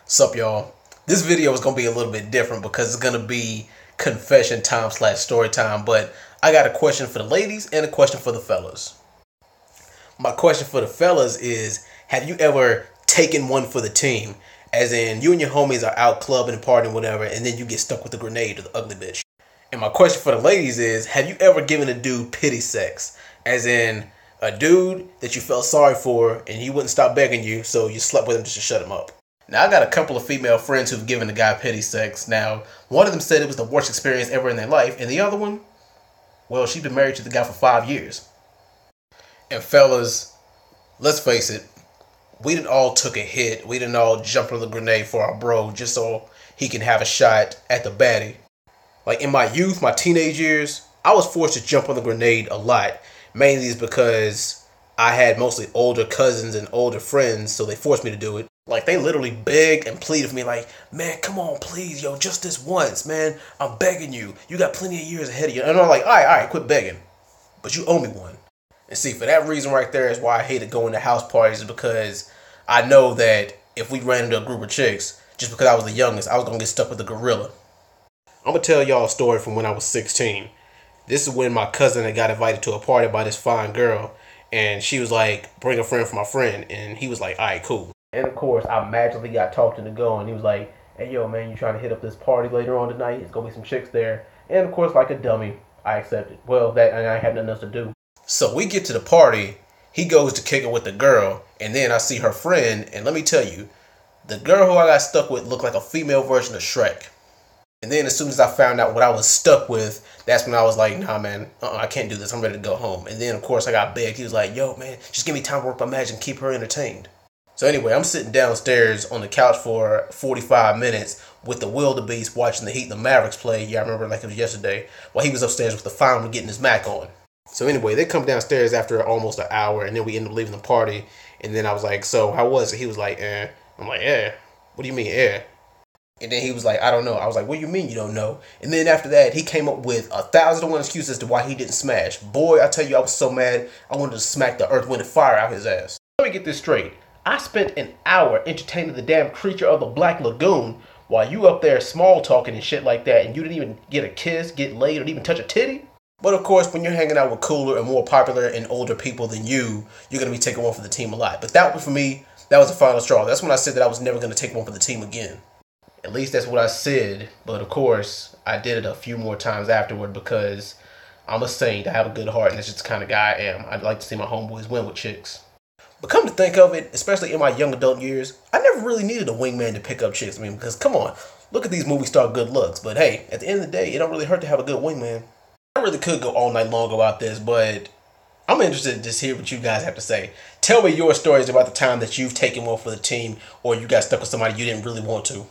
Sup, y'all? This video is gonna be a little bit different because it's gonna be confession time / story time. But I got a question for the ladies and a question for the fellas. My question for the fellas is: have you ever taken one for the team? As in, you and your homies are out clubbing and partying, whatever, and then you get stuck with the grenade or the ugly bitch. And my question for the ladies is: have you ever given a dude pity sex? As in, a dude that you felt sorry for and he wouldn't stop begging you, so you slept with him just to shut him up. Now, I got a couple of female friends who've given a guy pity sex. Now, one of them said it was the worst experience ever in their life, and the other one, well, she's been married to the guy for 5 years. And fellas, let's face it, we didn't all took a hit. We didn't all jump on the grenade for our bro just so he can have a shot at the baddie. Like in my youth, my teenage years, I was forced to jump on the grenade a lot. Mainly is because I had mostly older cousins and older friends, so they forced me to do it. Like, they literally begged and pleaded with me like, man, come on, please, yo, just this once, man. I'm begging you. You got plenty of years ahead of you. And I'm like, all right, quit begging. But you owe me one. And see, for that reason right there is why I hated going to house parties, is because I know that if we ran into a group of chicks, just because I was the youngest, I was going to get stuck with the gorilla. I'm going to tell y'all a story from when I was 16. This is when my cousin had got invited to a party by this fine girl. And she was like, bring a friend for my friend. And he was like, all right, cool. And of course, I magically got talked into going. He was like, hey, yo, man, you trying to hit up this party later on tonight? It's going to be some chicks there. And of course, like a dummy, I accepted. Well, that and I had nothing else to do. So we get to the party. He goes to kick it with the girl. And then I see her friend. And let me tell you, the girl who I got stuck with looked like a female version of Shrek. And then as soon as I found out what I was stuck with, that's when I was like, nah, man, I can't do this. I'm ready to go home. And then, of course, I got begged. He was like, yo, man, just give me time to work my magic and keep her entertained. So anyway, I'm sitting downstairs on the couch for 45 minutes with the wildebeest watching the Heat and the Mavericks play. Yeah, I remember like it was yesterday. While he was upstairs with the fireman getting his Mac on. So anyway, they come downstairs after almost an hour, and then we end up leaving the party. And then I was like, so how was it? He was like, eh. I'm like, eh. What do you mean, eh? And then he was like, I don't know. I was like, what do you mean you don't know? And then after that, he came up with 1,001 excuses as to why he didn't smash. Boy, I tell you, I was so mad, I wanted to smack the earth, wind, and fire out his ass. Let me get this straight. I spent an hour entertaining the damn creature of the Black Lagoon while you up there small talking and shit like that, and you didn't even get a kiss, get laid, or even touch a titty? But of course, when you're hanging out with cooler and more popular and older people than you're going to be taking one for the team a lot. But that was, for me, that was the final straw. That's when I said that I was never going to take one for the team again. At least that's what I said, but of course, I did it a few more times afterward because I'm a saint, I have a good heart, and that's just the kind of guy I am. I'd like to see my homeboys win with chicks. But come to think of it, especially in my young adult years, I never really needed a wingman to pick up chicks. I mean, because come on, look at these movie star good looks. But hey, at the end of the day, it don't really hurt to have a good wingman. I really could go all night long about this, but I'm interested to just hear what you guys have to say. Tell me your stories about the time that you've taken one for the team or you got stuck with somebody you didn't really want to.